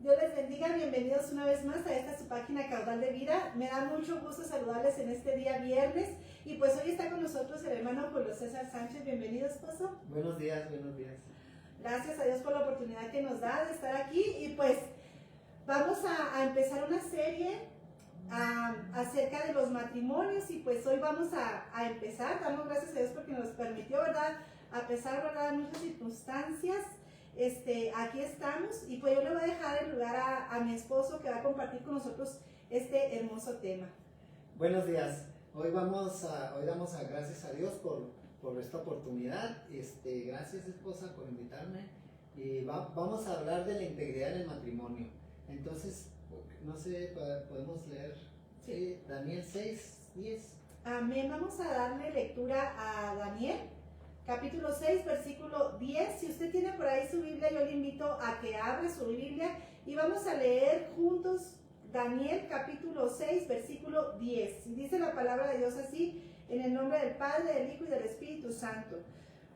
Dios les bendiga, bienvenidos una vez más a esta su página Caudal de Vida. Me da mucho gusto saludarles en este día viernes y pues hoy está con nosotros el hermano Julio César Sánchez. Bienvenido, esposo. Buenos días, buenos días. Gracias a Dios por la oportunidad que nos da de estar aquí y pues vamos a empezar una serie acerca de los matrimonios y pues hoy vamos a empezar. Damos gracias a Dios porque nos permitió, ¿verdad? A pesar, ¿verdad?, de muchas circunstancias. Aquí estamos y pues yo le voy a dejar el lugar a mi esposo que va a compartir con nosotros este hermoso tema. Buenos días. Hoy damos gracias a Dios por esta oportunidad. Gracias, esposa, por invitarme. Y vamos a hablar de la integridad en el matrimonio. Entonces, no sé, podemos leer Daniel 6:10. Amén. Vamos a darle lectura a Daniel. Capítulo 6, versículo 10. Si usted tiene por ahí su Biblia, yo le invito a que abra su Biblia y vamos a leer juntos Daniel capítulo 6, versículo 10. Y dice la palabra de Dios así, en el nombre del Padre, del Hijo y del Espíritu Santo.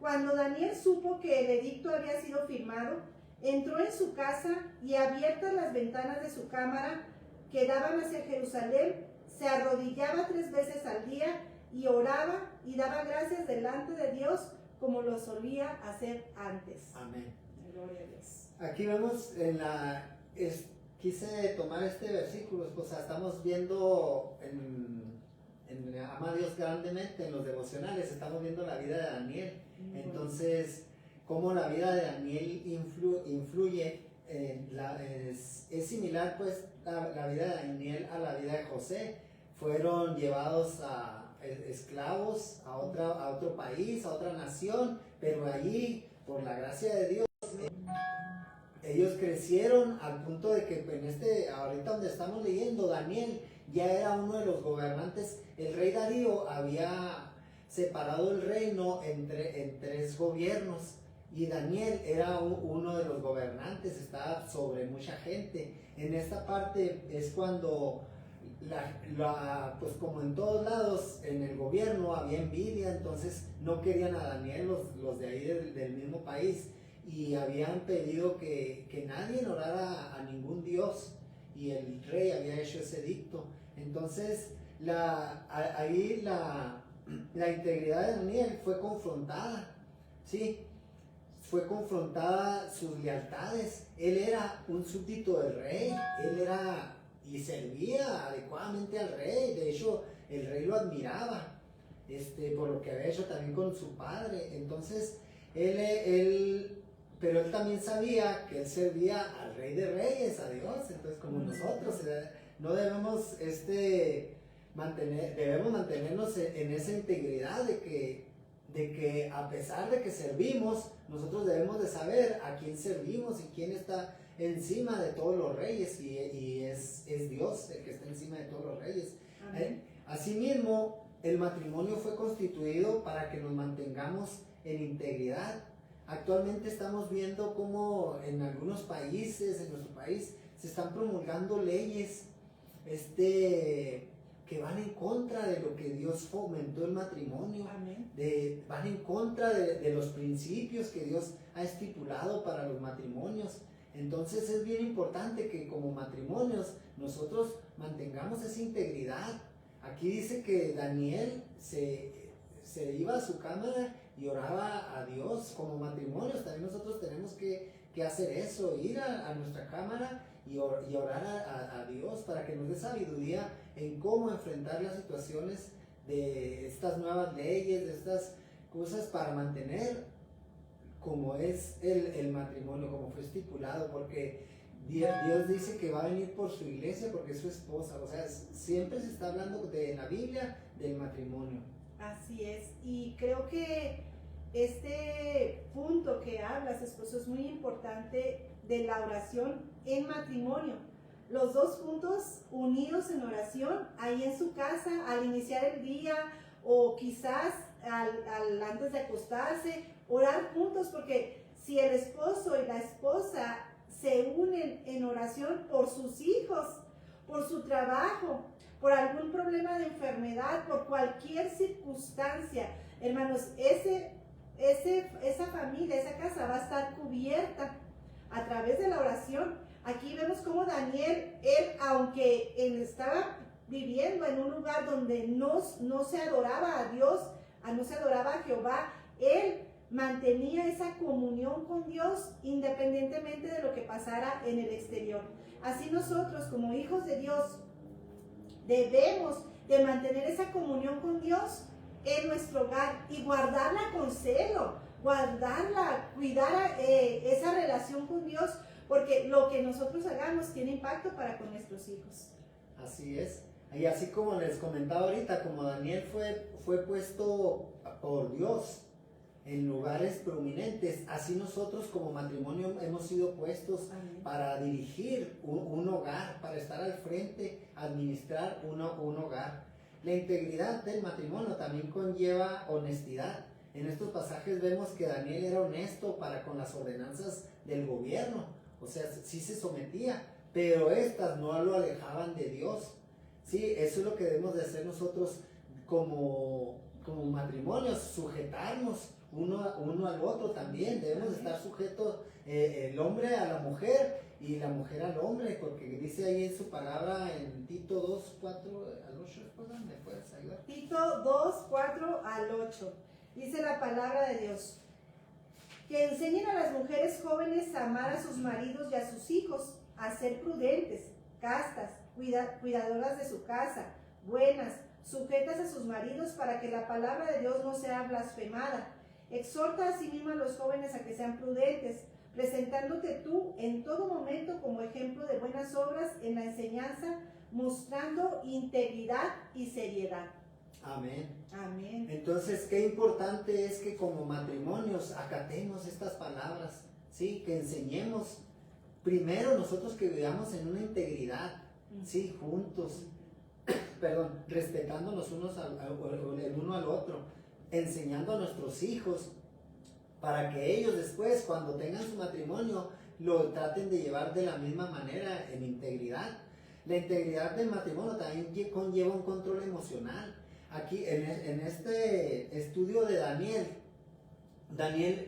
Cuando Daniel supo que el edicto había sido firmado, entró en su casa y abiertas las ventanas de su cámara que daban hacia Jerusalén, se arrodillaba 3 veces al día y oraba y daba gracias delante de Dios como lo solía hacer antes. Amén. Gloria a Dios. Aquí vemos quise tomar este versículo, pues estamos viendo en Ama a Dios grandemente, en los devocionales, estamos viendo la vida de Daniel. Entonces, cómo la vida de Daniel influye, es similar pues la vida de Daniel a la vida de José. Fueron llevados a esclavos a otro país, a otra nación, pero allí, por la gracia de Dios, ellos crecieron al punto de que ahorita donde estamos leyendo, Daniel ya era uno de los gobernantes. El rey Darío había separado el reino en 3 gobiernos y Daniel era uno de los gobernantes, estaba sobre mucha gente. En esta parte es cuando pues como en todos lados en el gobierno había envidia, entonces no querían a Daniel los de ahí del mismo país y habían pedido que nadie orara a ningún dios y el rey había hecho ese edicto. Entonces ahí la integridad de Daniel fue confrontada, ¿sí? Fue confrontada sus lealtades. Él era un súbdito del rey, él era y servía adecuadamente al rey. De hecho, el rey lo admiraba por lo que había hecho también con su padre. Entonces, pero él también sabía que él servía al rey de reyes, a Dios. Entonces, como nosotros, no debemos debemos mantenernos en esa integridad de que a pesar de que servimos, nosotros debemos de saber a quién servimos y quién está encima de todos los reyes, y es Dios el que está encima de todos los reyes. Asimismo, el matrimonio fue constituido para que nos mantengamos en integridad. Actualmente estamos viendo cómo en algunos países, en nuestro país, se están promulgando leyes que van en contra de lo que Dios fomentó el matrimonio. Van en contra de los principios que Dios ha estipulado para los matrimonios. Entonces es bien importante que como matrimonios nosotros mantengamos esa integridad. Aquí dice que Daniel se iba a su cámara y oraba a Dios. Como matrimonios también nosotros tenemos que hacer eso, ir a nuestra cámara y orar a Dios para que nos dé sabiduría en cómo enfrentar las situaciones de estas nuevas leyes, de estas cosas, para mantener como es el matrimonio, como fue estipulado, porque Dios dice que va a venir por su iglesia porque es su esposa. O sea, siempre se está hablando en la Biblia del matrimonio. Así es, y creo que este punto que hablas, esposo, es muy importante, de la oración en matrimonio. Los dos juntos, unidos en oración, ahí en su casa, al iniciar el día, o quizás antes de acostarse, orar juntos, porque si el esposo y la esposa se unen en oración por sus hijos, por su trabajo, por algún problema de enfermedad, por cualquier circunstancia, hermanos, esa familia, esa casa va a estar cubierta. a través de la oración. Aquí vemos cómo Daniel, aunque él estaba viviendo en un lugar donde no se adoraba a Dios, no se adoraba a Jehová, él mantenía esa comunión con Dios independientemente de lo que pasara en el exterior. Así nosotros, como hijos de Dios, debemos de mantener esa comunión con Dios en nuestro hogar y guardarla con celo, guardarla, cuidar esa relación con Dios, porque lo que nosotros hagamos tiene impacto para con nuestros hijos. Así es. Y así como les comentaba ahorita, como Daniel fue puesto por Dios en lugares prominentes, así nosotros como matrimonio hemos sido puestos para dirigir un hogar, para estar al frente, administrar un hogar. La integridad del matrimonio también conlleva honestidad. En estos pasajes vemos que Daniel era honesto para con las ordenanzas del gobierno, o sea, sí se sometía, pero estas no lo alejaban de Dios. Sí, eso es lo que debemos de hacer nosotros como matrimonios, sujetarnos uno al otro también. Debemos de estar sujetos el hombre a la mujer y la mujer al hombre, porque dice ahí en su palabra en Tito 2, 4 al 8, ¿me puedes ayudar? Tito 2, 4 al 8, dice la palabra de Dios: que enseñen a las mujeres jóvenes a amar a sus maridos y a sus hijos, a ser prudentes, castas, cuidadoras de su casa, buenas, sujetas a sus maridos, para que la palabra de Dios no sea blasfemada. Exhorta asimismo a los jóvenes a que sean prudentes, presentándote tú en todo momento como ejemplo de buenas obras en la enseñanza, mostrando integridad y seriedad. Amén. Amén. Entonces, qué importante es que como matrimonios acatemos estas palabras, ¿sí? Que enseñemos primero nosotros, que vivamos en una integridad, ¿sí? Juntos, respetándonos el uno al otro, enseñando a nuestros hijos para que ellos después, cuando tengan su matrimonio, lo traten de llevar de la misma manera, en integridad. La integridad del matrimonio también conlleva un control emocional. Aquí en este estudio de Daniel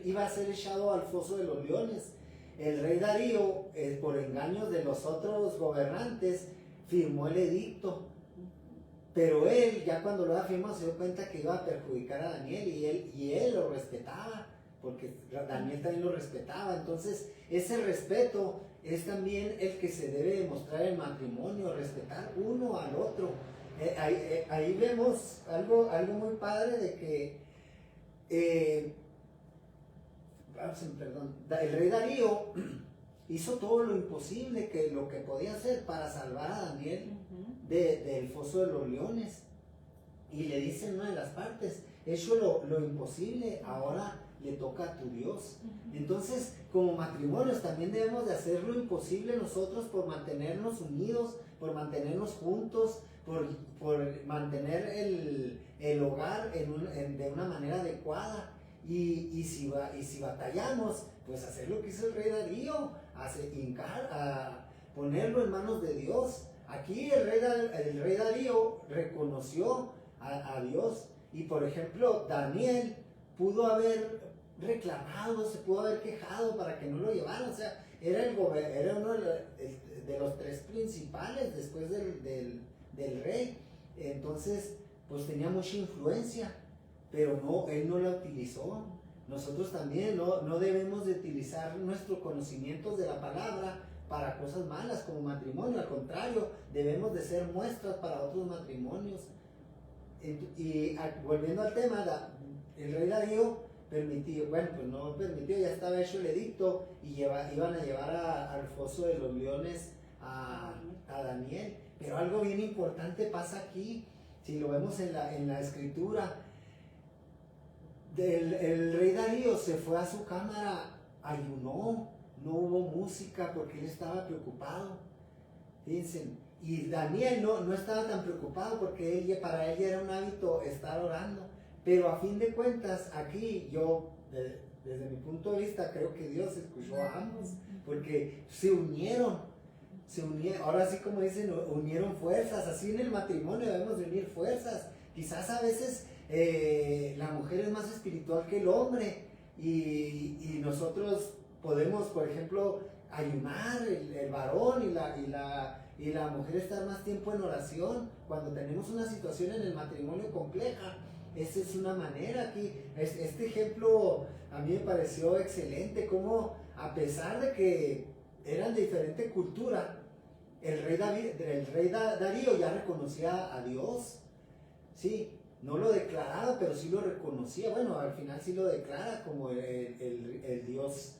iba a ser echado al foso de los leones. El rey Darío, por engaños de los otros gobernantes, firmó el edicto, pero él, ya cuando lo firmó, se dio cuenta que iba a perjudicar a Daniel, y él lo respetaba, porque Daniel también lo respetaba. Entonces ese respeto es también el que se debe demostrar en matrimonio, respetar uno al otro. Ahí vemos algo muy padre, de que el rey Darío hizo todo lo imposible, lo que podía hacer para salvar a Daniel del foso de los leones, y le dice en una de las partes: hecho lo imposible, ahora le toca a tu Dios. Entonces, como matrimonios también debemos de hacer lo imposible nosotros por mantenernos unidos, por mantenernos juntos, por mantener el hogar de una manera adecuada. Y si batallamos, pues hacer lo que hizo el rey Darío, ponerlo en manos de Dios. Aquí el rey Darío reconoció a Dios, y por ejemplo Daniel pudo haber reclamado, se pudo haber quejado para que no lo llevaran. O sea, era uno de los tres principales después del rey. Entonces, pues tenía mucha influencia, pero él no la utilizó. Nosotros también no debemos de utilizar nuestros conocimientos de la palabra para cosas malas como matrimonio. Al contrario, debemos de ser muestras para otros matrimonios. Y volviendo al tema, el rey Darío no permitió, ya estaba hecho el edicto, y iban a llevar al foso de los leones a Daniel. Pero algo bien importante pasa aquí, si lo vemos en la escritura. El rey Darío se fue a su cámara, ayunó, no hubo música porque él estaba preocupado. Fíjense, y Daniel no estaba tan preocupado, porque para él ya era un hábito estar orando. Pero a fin de cuentas, aquí yo, desde mi punto de vista, creo que Dios escuchó a ambos, porque se unieron. Ahora sí, como dicen, unieron fuerzas. Así en el matrimonio debemos de unir fuerzas. Quizás a veces la mujer es más espiritual que el hombre, y nosotros podemos, por ejemplo, ayunar, el varón y la mujer estar más tiempo en oración. Cuando tenemos una situación en el matrimonio compleja, esa es una manera aquí. Este ejemplo a mí me pareció excelente, como a pesar de que eran de diferente cultura, el rey Darío ya reconocía a Dios, sí, no lo declaraba, pero sí lo reconocía. Bueno, al final sí lo declara como el Dios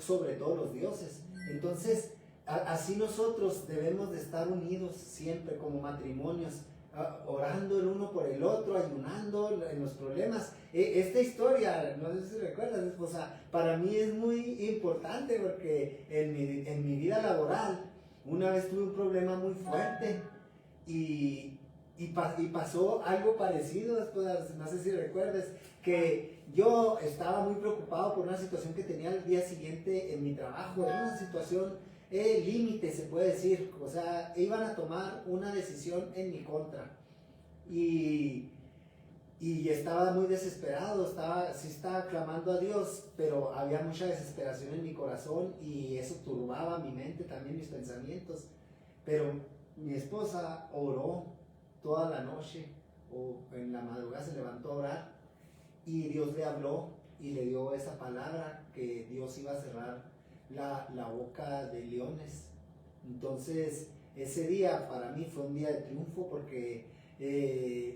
sobre todos los dioses. Entonces, así nosotros debemos de estar unidos siempre como matrimonios, orando el uno por el otro, ayunando en los problemas. Esta historia, no sé si recuerdas, esposa, para mí es muy importante porque en mi vida laboral una vez tuve un problema muy fuerte y pasó algo parecido, esposa, no sé si recuerdas, que yo estaba muy preocupado por una situación que tenía al día siguiente en mi trabajo. Era una situación límite, se puede decir, o sea, iban a tomar una decisión en mi contra y estaba muy desesperado, sí estaba clamando a Dios, pero había mucha desesperación en mi corazón y eso turbaba mi mente, también mis pensamientos. Pero mi esposa oró toda la noche, o en la madrugada se levantó a orar, y Dios le habló y le dio esa palabra que Dios iba a cerrar la boca de leones. Entonces ese día para mí fue un día de triunfo porque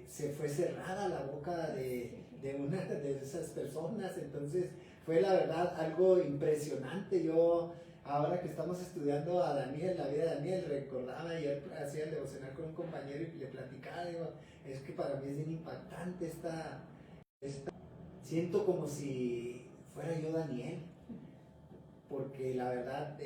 se fue cerrada la boca de una de esas personas. Entonces fue la verdad algo impresionante. Yo ahora que estamos estudiando a Daniel, la vida de Daniel, recordaba, ayer hacía el devocional con un compañero y le platicaba, digo, es que para mí es bien impactante esta siento como si fuera yo Daniel, porque la verdad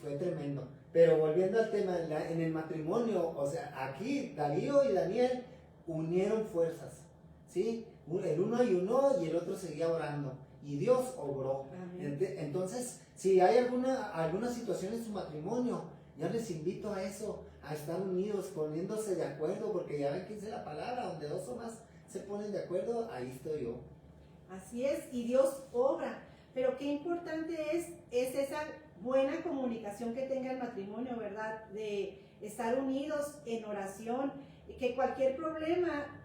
fue tremendo. Pero volviendo al tema, en el matrimonio, o sea, aquí Darío y Daniel unieron fuerzas, ¿sí? El uno ayunó y el otro seguía orando, y Dios obró. Entonces, si hay alguna situación en su matrimonio, ya les invito a eso, a estar unidos, poniéndose de acuerdo, porque ya ven que dice la palabra, donde dos o más se ponen de acuerdo, ahí estoy yo. Así es, y Dios obra. Pero qué importante es esa buena comunicación que tenga el matrimonio, ¿verdad? De estar unidos en oración, que cualquier problema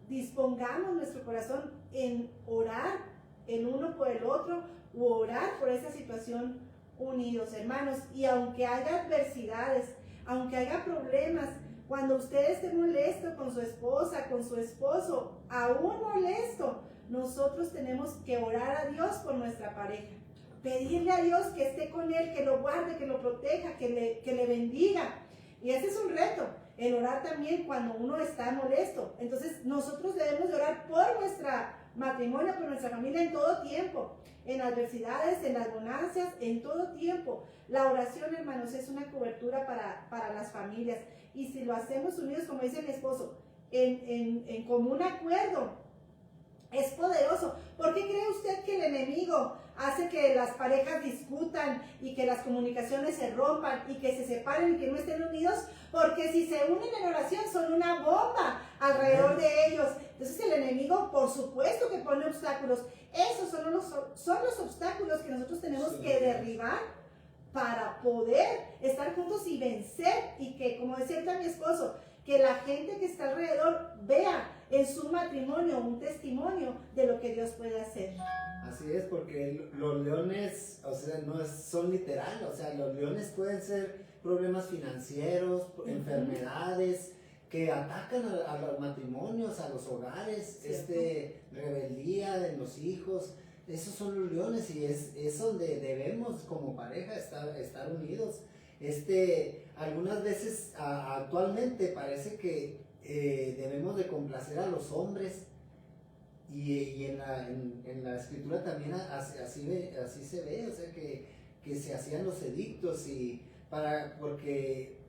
dispongamos nuestro corazón en orar el uno por el otro u orar por esa situación unidos, hermanos. Y aunque haya adversidades, aunque haya problemas, cuando usted esté molesto con su esposa, con su esposo, aún molesto, nosotros tenemos que orar a Dios por nuestra pareja, pedirle a Dios que esté con él, que lo guarde, que lo proteja, que le bendiga. Y ese es un reto, el orar también cuando uno está molesto. Entonces nosotros debemos de orar por nuestro matrimonio, por nuestra familia en todo tiempo, en adversidades, en las bonanzas, en todo tiempo. La oración, hermanos, es una cobertura para las familias. Y si lo hacemos unidos, como dice mi esposo, en común acuerdo, es poderoso. ¿Por qué cree usted que el enemigo hace que las parejas discutan y que las comunicaciones se rompan y que se separen y que no estén unidos? Porque si se unen en oración son una bomba alrededor de ellos. Entonces el enemigo, por supuesto que pone obstáculos. Esos son los obstáculos que nosotros tenemos que derribar para poder estar juntos y vencer, y que, como decía mi esposo, que la gente que está alrededor vea en su matrimonio un testimonio de lo que Dios puede hacer. Así es, porque los leones, o sea, son literal, o sea, los leones pueden ser problemas financieros, enfermedades que atacan a los matrimonios, a los hogares, rebeldía en los hijos. Esos son los leones, y es donde debemos como pareja estar unidos. Algunas veces actualmente parece que debemos de complacer a los hombres, y en la escritura también así se ve, o sea que se hacían los edictos porque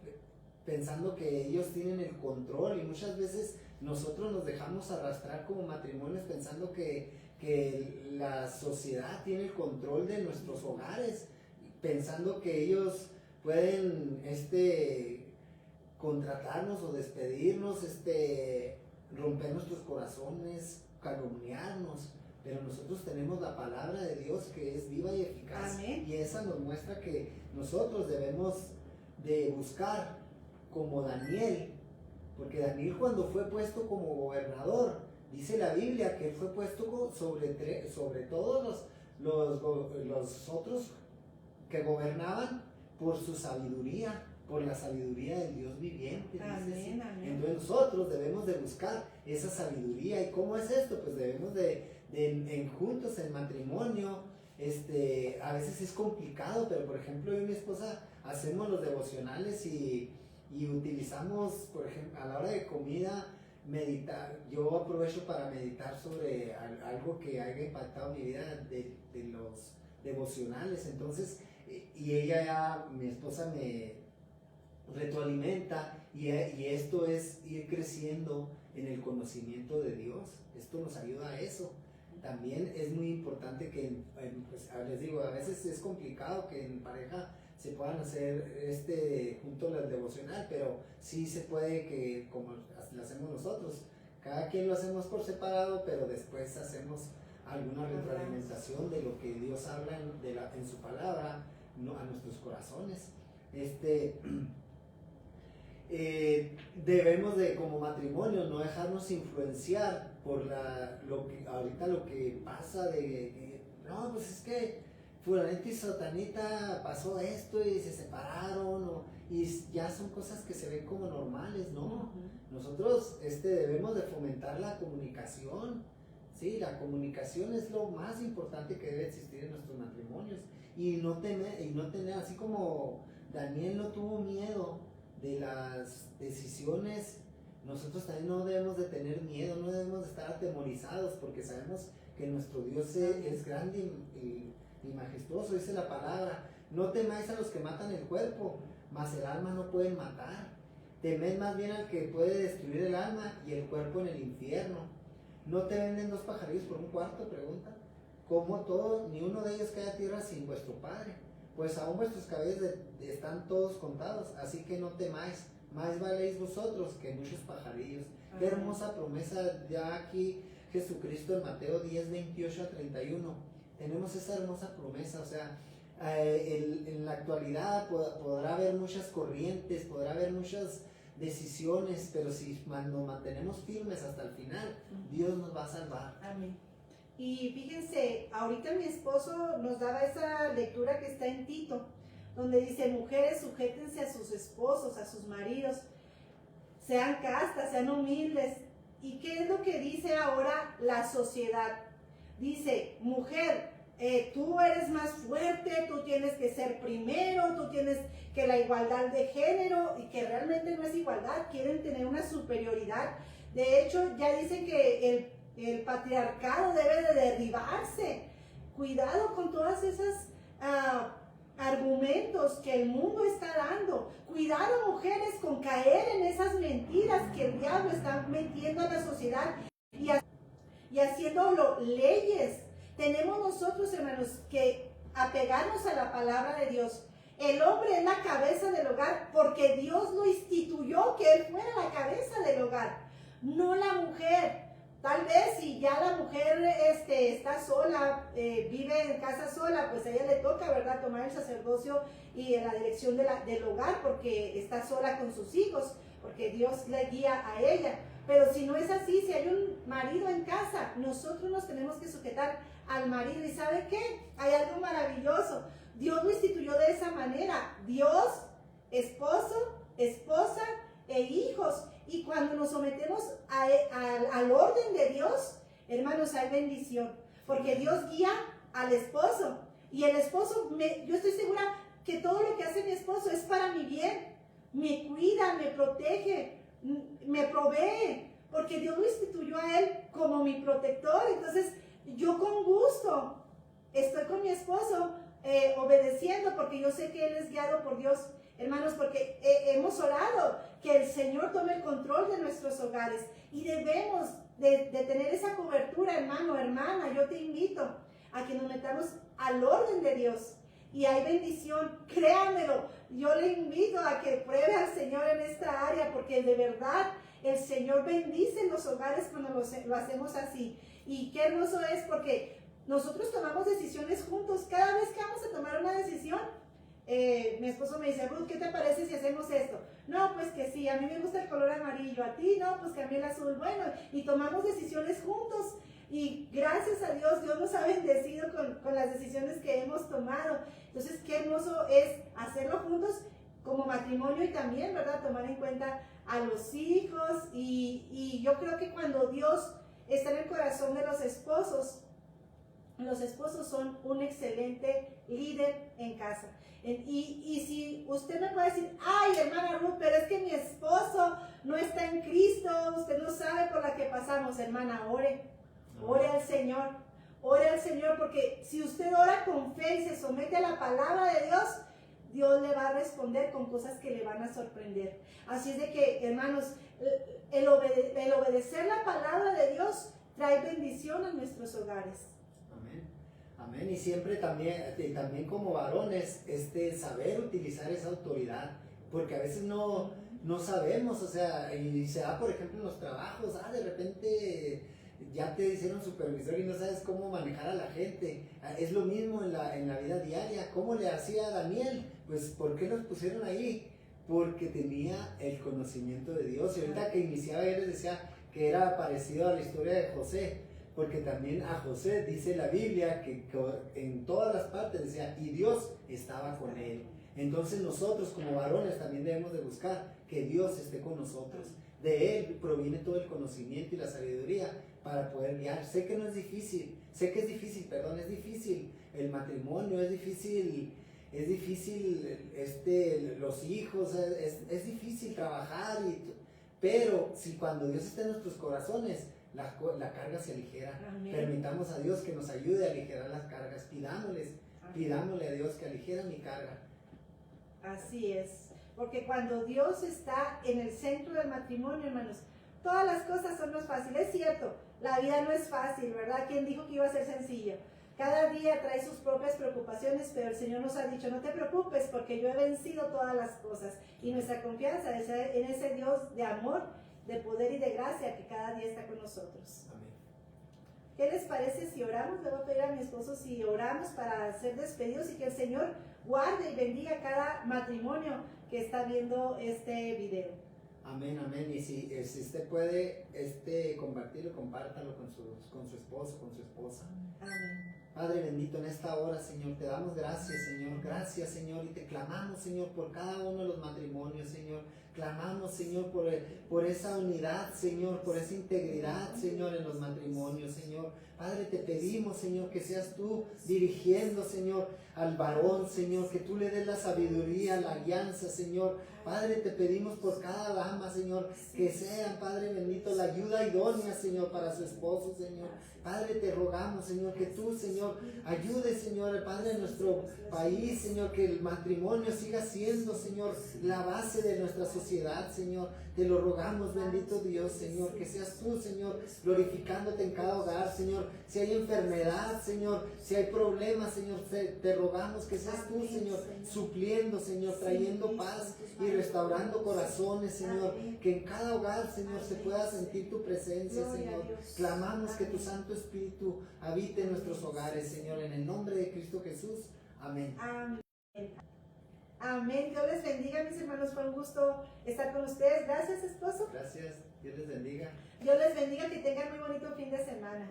pensando que ellos tienen el control, y muchas veces nosotros nos dejamos arrastrar como matrimonios pensando que la sociedad tiene el control de nuestros hogares, pensando que ellos pueden contratarnos o despedirnos, romper nuestros corazones, calumniarnos, pero nosotros tenemos la palabra de Dios que es viva y eficaz. Amén. Y esa nos muestra que nosotros debemos de buscar como Daniel, porque Daniel cuando fue puesto como gobernador, dice la Biblia que él fue puesto sobre todos los otros que gobernaban por su sabiduría, por la sabiduría del Dios viviente. Amén, amén. Entonces nosotros debemos de buscar esa sabiduría. ¿Y cómo es esto? Pues debemos en juntos, en matrimonio, a veces es complicado, pero por ejemplo yo y mi esposa hacemos los devocionales y utilizamos, por ejemplo, a la hora de comida, meditar. Yo aprovecho para meditar sobre algo que haya impactado mi vida de los devocionales. Entonces, y mi esposa me retroalimenta y esto es ir creciendo en el conocimiento de Dios. Esto nos ayuda a eso. También es muy importante que, pues, les digo, a veces es complicado que en pareja se puedan hacer juntos el devocional, pero sí se puede que, como lo hacemos nosotros, cada quien lo hacemos por separado, pero después hacemos alguna retroalimentación de lo que Dios habla en su palabra, a nuestros corazones. Debemos de, como matrimonio, no dejarnos influenciar por lo que pasa no, pues es que fulanito y sotanita pasó esto y se separaron, y ya son cosas que se ven como normales, ¿no? Nosotros debemos de fomentar la comunicación. Sí, la comunicación es lo más importante que debe existir en nuestros matrimonios, y no tener, así como Daniel no tuvo miedo de las decisiones, nosotros también no debemos de tener miedo, no debemos de estar atemorizados, porque sabemos que nuestro Dios es grande y majestuoso. Dice la palabra: no temáis a los que matan el cuerpo, mas el alma no pueden matar. Temed más bien al que puede destruir el alma y el cuerpo en el infierno. ¿No te venden 2 pajarillos por un cuarto? Pregunta. ¿Cómo ni uno de ellos cae a tierra sin vuestro Padre? Pues aún vuestros cabellos están todos contados, así que no temáis, más valéis vosotros que muchos pajarillos. Qué hermosa promesa ya aquí Jesucristo en Mateo 10, 28 a 31. Tenemos esa hermosa promesa. O sea, en la actualidad podrá haber muchas corrientes, podrá haber muchas decisiones, pero si nos mantenemos firmes hasta el final, Dios nos va a salvar. Amén. Y fíjense, ahorita mi esposo nos daba esa lectura que está en Tito, donde dice: mujeres, sujétense a sus esposos, a sus maridos, sean castas, sean humildes. ¿Y qué es lo que dice ahora la sociedad? Dice: mujer, tú eres más fuerte, tú tienes que ser primero, tú tienes que la igualdad de género, y que realmente no es igualdad, quieren tener una superioridad. De hecho, ya dicen que el patriarcado debe de derribarse. Cuidado con todas esas argumentos que el mundo está dando. Cuidado, mujeres, con caer en esas mentiras que el diablo está metiendo a la sociedad y haciéndolo leyes. Tenemos nosotros, hermanos, que apegarnos a la palabra de Dios. El hombre es la cabeza del hogar porque Dios lo instituyó, que él fuera la cabeza del hogar, no la mujer. Tal vez si ya la mujer está sola, vive en casa sola, pues a ella le toca, ¿verdad?, tomar el sacerdocio y la dirección del hogar, porque está sola con sus hijos, porque Dios le guía a ella. Pero si no es así, si hay un marido en casa, nosotros nos tenemos que sujetar al marido. ¿Y sabe qué? Hay algo maravilloso. Dios lo instituyó de esa manera. Dios, esposo, esposa e hijos. Y cuando nos sometemos al orden de Dios, hermanos, hay bendición. Porque Dios guía al esposo. Y el esposo, yo estoy segura que todo lo que hace mi esposo es para mi bien. Me cuida, me protege, me provee. Porque Dios lo instituyó a él como mi protector. Entonces, yo con gusto estoy con mi esposo obedeciendo, porque yo sé que él es guiado por Dios. Hermanos, porque hemos orado que el Señor tome el control de nuestros hogares, y debemos de tener esa cobertura, hermano, hermana. Yo te invito a que nos metamos al orden de Dios, y hay bendición, créanmelo. Yo le invito a que pruebe al Señor en esta área, porque de verdad el Señor bendice los hogares cuando lo hacemos así. Y qué hermoso es porque nosotros tomamos decisiones juntos. Cada vez que vamos a tomar una decisión, mi esposo me dice, Ruth, ¿qué te parece si hacemos esto? No, pues que sí, a mí me gusta el color amarillo, a ti no, pues que a mí el azul. Bueno, y tomamos decisiones juntos. Y gracias a Dios, Dios nos ha bendecido con las decisiones que hemos tomado. Entonces, qué hermoso es hacerlo juntos como matrimonio y también, ¿verdad?, tomar en cuenta a los hijos. Y yo creo que cuando Dios está en el corazón de los esposos son un excelente líder en casa. Y si usted me puede decir, ay, hermana Ruth, pero es que mi esposo no está en Cristo, usted no sabe por la que pasamos, hermana, ore al Señor, porque si usted ora con fe y se somete a la palabra de Dios, Dios le va a responder con cosas que le van a sorprender. Así es de que, hermanos, el obedecer la palabra de Dios trae bendición a nuestros hogares. Amén. Y siempre también como varones, saber utilizar esa autoridad, porque a veces no sabemos, o sea, y se da, por ejemplo, en los trabajos, de repente ya te hicieron supervisor y no sabes cómo manejar a la gente. Es lo mismo en la vida diaria. ¿Cómo le hacía Daniel? Pues, ¿por qué los pusieron ahí? Porque tenía el conocimiento de Dios. Y ahorita que iniciaba, yo les decía que era parecido a la historia de José, porque también a José dice la Biblia que en todas las partes decía, y Dios estaba con él. Entonces nosotros como varones también debemos de buscar que Dios esté con nosotros. De Él proviene todo el conocimiento y la sabiduría para poder guiar. Sé que es difícil el matrimonio, es difícil los hijos, es difícil trabajar, pero si cuando Dios está en nuestros corazones, la carga se aligera. Amén. Permitamos a Dios que nos ayude a aligerar las cargas, pidámosle a Dios que aligera mi carga. Así es, porque cuando Dios está en el centro del matrimonio, hermanos, todas las cosas son más fáciles. Es cierto, la vida no es fácil, ¿verdad? ¿Quién dijo que iba a ser sencillo? Cada día trae sus propias preocupaciones, pero el Señor nos ha dicho, no te preocupes porque yo he vencido todas las cosas. Y nuestra confianza es en ese Dios de amor, de poder y de gracia que cada día está con nosotros. Amén. ¿Qué les parece si oramos? Le voy a pedir a mi esposo si oramos para ser despedidos y que el Señor guarde y bendiga cada matrimonio que está viendo este video. Amén. Y si usted puede compartirlo, compártalo con su esposo, con su esposa. Amén. Padre bendito, en esta hora, Señor, te damos gracias, Señor, y te clamamos, Señor, por cada uno de los matrimonios, Señor. Clamamos, Señor, por esa unidad, Señor, por esa integridad, Señor, en los matrimonios, Señor. Padre, te pedimos, Señor, que seas tú dirigiendo, Señor, al varón, Señor, que tú le des la sabiduría, la guianza, Señor. Padre, te pedimos por cada dama, Señor, que sean, Padre bendito, la ayuda idónea, Señor, para su esposo, Señor. Padre, te rogamos, Señor, que tú, Señor, ayudes, Señor, el Padre de nuestro país, Señor, que el matrimonio siga siendo, Señor, la base de nuestra sociedad, Señor. Te lo rogamos, bendito Dios, Señor, que seas tú, Señor, glorificándote en cada hogar, Señor. Si hay enfermedad, Señor, si hay problemas, Señor, te rogamos que seas tú, Señor, supliendo, Señor, trayendo paz y restaurando corazones, Señor. Que en cada hogar, Señor, se pueda sentir tu presencia, Señor. Clamamos que tu Santo Espíritu habite en nuestros hogares, Señor, en el nombre de Cristo Jesús. Amén. Amén. Amén. Dios les bendiga, mis hermanos. Fue un gusto estar con ustedes. Gracias, esposo. Gracias. Dios les bendiga. Dios les bendiga. Que tengan muy bonito fin de semana.